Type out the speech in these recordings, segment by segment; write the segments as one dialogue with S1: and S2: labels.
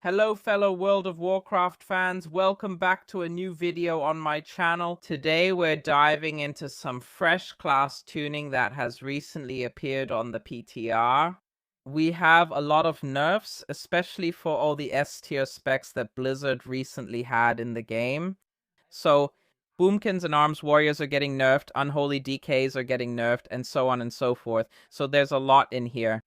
S1: Hello fellow World of Warcraft fans, welcome back to a new video on my channel. Today we're diving into some fresh class tuning that has recently appeared on the PTR. We have a lot of nerfs, especially for all the S tier specs that Blizzard recently had in the game. So Boomkins and Arms Warriors are getting nerfed, Unholy DKs are getting nerfed, and so on and so forth. So there's a lot in here.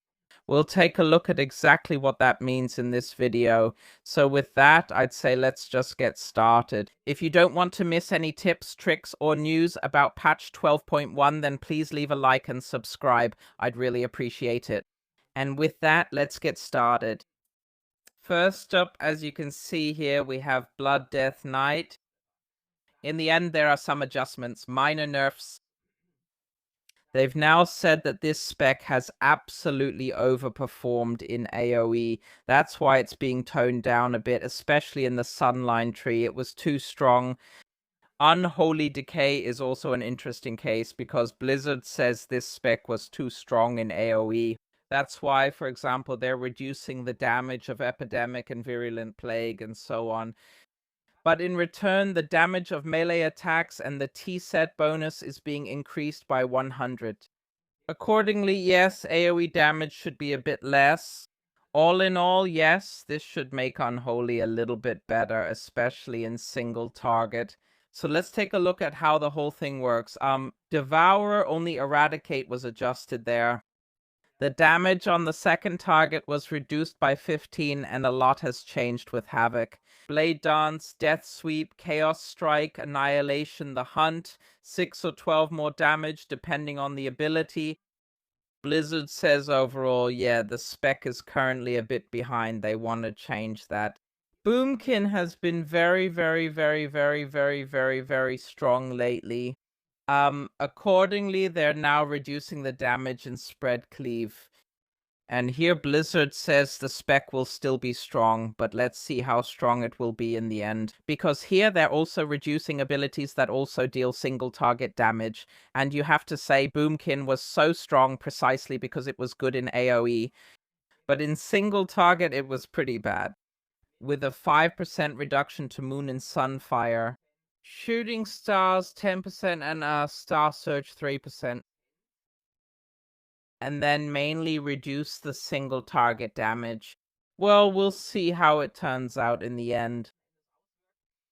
S1: We'll take a look at exactly what that means in this video. So with that, I'd say let's just get started. If you don't want to miss any tips, tricks, or news about patch 12.1, then please leave a like and subscribe. I'd really appreciate it. And with that, let's get started. First up, as you can see here, we have Blood Death Knight. In the end, there are some adjustments, minor nerfs. They've now said that this spec has absolutely overperformed in AoE. That's why it's being toned down a bit, especially in the Sunline tree. It was too strong. Unholy Decay is also an interesting case because Blizzard says this spec was too strong in AoE. That's why, for example, they're reducing the damage of Epidemic and Virulent Plague and so on. But in return, the damage of melee attacks and the T-set bonus is being increased by 100. Accordingly, yes, AoE damage should be a bit less. All in all, yes, this should make Unholy a little bit better, especially in single target. So let's take a look at how the whole thing works. Devourer, only Eradicate was adjusted there. The damage on the second target was reduced by 15, and a lot has changed with Havoc. Blade Dance, Death Sweep, Chaos Strike, Annihilation, the Hunt, 6 or 12 more damage depending on the ability. Blizzard says overall, yeah, the spec is currently a bit behind. They want to change that. Boomkin has been very strong lately. Accordingly, they're now reducing the damage in spread cleave. And here Blizzard says the spec will still be strong, but let's see how strong it will be in the end. Because here they're also reducing abilities that also deal single target damage. And you have to say Boomkin was so strong precisely because it was good in AoE. But in single target it was pretty bad. With a 5% reduction to Moon and Sunfire. Shooting Stars 10% and Star Surge 3%. And then mainly reduce the single target damage. Well, we'll see how it turns out in the end.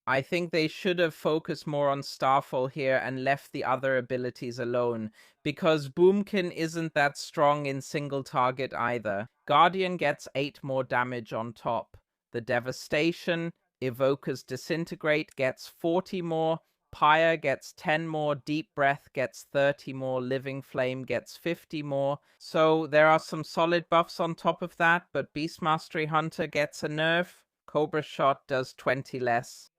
S1: I think they should have focused more on Starfall here and left the other abilities alone, because Boomkin isn't that strong in single target either. Guardian gets 8 more damage on top. The Devastation, Evoker's Disintegrate gets 40 more, Pyre gets 10 more, Deep Breath gets 30 more, Living Flame gets 50 more. So there are some solid buffs on top of that, but Beast Mastery Hunter gets a nerf. Cobra Shot does 20 less.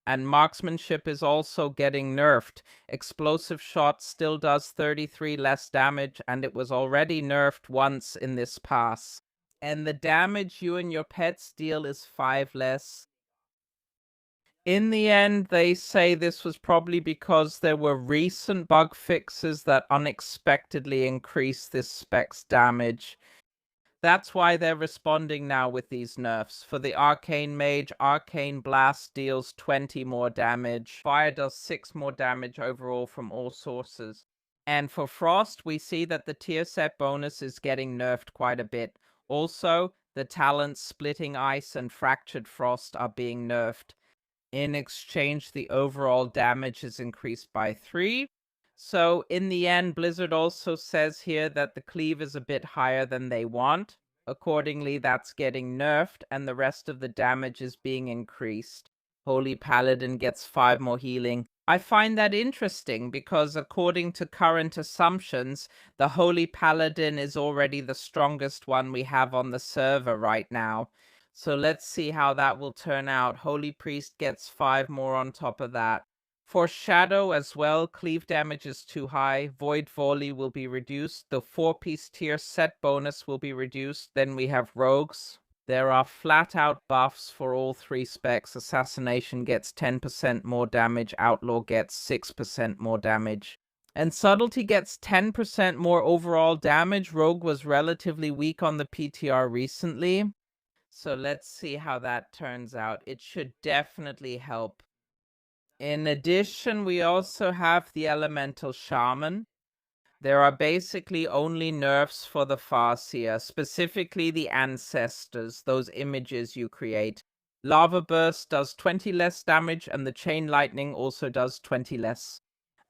S1: And Marksmanship is also getting nerfed. Explosive Shot still does 33 less damage, and it was already nerfed once in this pass. And the damage you and your pets deal is 5 less. In the end, they say this was probably because there were recent bug fixes that unexpectedly increased this spec's damage. That's why they're responding now with these nerfs. For the Arcane Mage, Arcane Blast deals 20 more damage. Fire does 6 more damage overall from all sources. And for Frost, we see that the tier set bonus is getting nerfed quite a bit. Also, the talents Splitting Ice and Fractured Frost are being nerfed. In exchange, the overall damage is increased by 3. So in the end, Blizzard also says here that the cleave is a bit higher than they want. Accordingly, that's getting nerfed, and the rest of the damage is being increased. Holy Paladin gets 5 more healing. I find that interesting because according to current assumptions, the Holy Paladin is already the strongest one we have on the server right now. So let's see how that will turn out. Holy Priest gets 5 more on top of that. For Shadow as well, cleave damage is too high. Void Volley will be reduced. The 4-piece tier set bonus will be reduced. Then we have Rogues. There are flat-out buffs for all 3 specs. Assassination gets 10% more damage. Outlaw gets 6% more damage. And Subtlety gets 10% more overall damage. Rogue was relatively weak on the PTR recently. So let's see how that turns out. It should definitely help. In addition, we also have the Elemental Shaman. There are basically only nerfs for the Farseer, specifically the Ancestors, those images you create. Lava Burst does 20 less damage, and the Chain Lightning also does 20 less.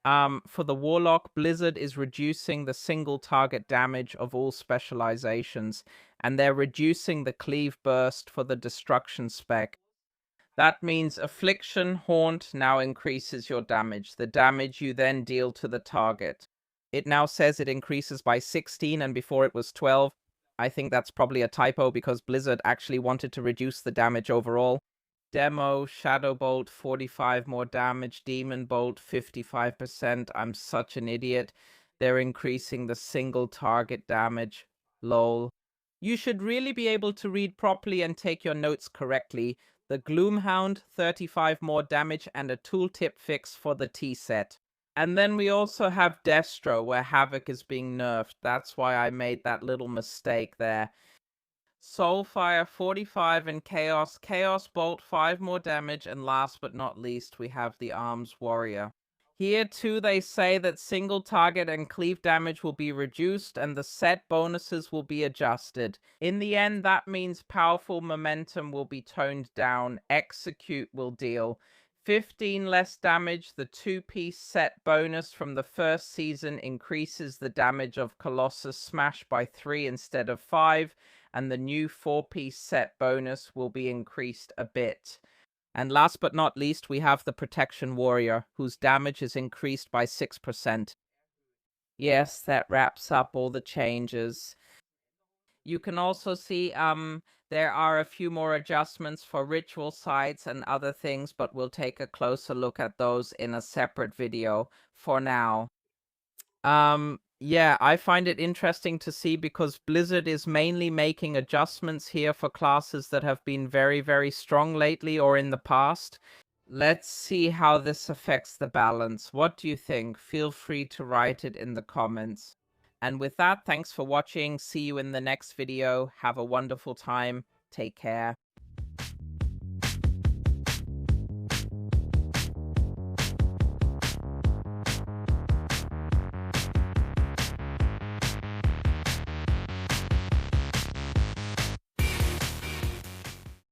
S1: For the Warlock, Blizzard is reducing the single target damage of all specializations, and they're reducing the Cleave Burst for the Destruction spec. That means Affliction Haunt now increases your damage, the damage you then deal to the target. It now says it increases by 16 and before it was 12. I think that's probably a typo because Blizzard actually wanted to reduce the damage overall. Demo, Shadow Bolt, 45 more damage, Demon Bolt, 55%. I'm such an idiot. They're increasing the single target damage. Lol. You should really be able to read properly and take your notes correctly. The Gloomhound, 35 more damage, and a tooltip fix for the T-set. And then we also have Destro, where Havoc is being nerfed. That's why I made that little mistake there. Soulfire, 45, and Chaos. Chaos Bolt, 5 more damage, and last but not least, we have the Arms Warrior. Here too they say that single target and cleave damage will be reduced and the set bonuses will be adjusted. In the end, that means powerful momentum will be toned down, execute will deal 15 less damage. The 2-piece set bonus from the first season increases the damage of Colossus Smash by 3 instead of 5, and the new 4-piece set bonus will be increased a bit. And last but not least, we have the Protection Warrior, whose damage is increased by 6%. Yes, that wraps up all the changes. You can also see there are a few more adjustments for ritual sites and other things, but we'll take a closer look at those in a separate video for now. Yeah, I find it interesting to see because Blizzard is mainly making adjustments here for classes that have been very, very strong lately or in the past. Let's see how this affects the balance. What do you think? Feel free to write it in the comments. And with that, thanks for watching. See you in the next video. Have a wonderful time. Take care.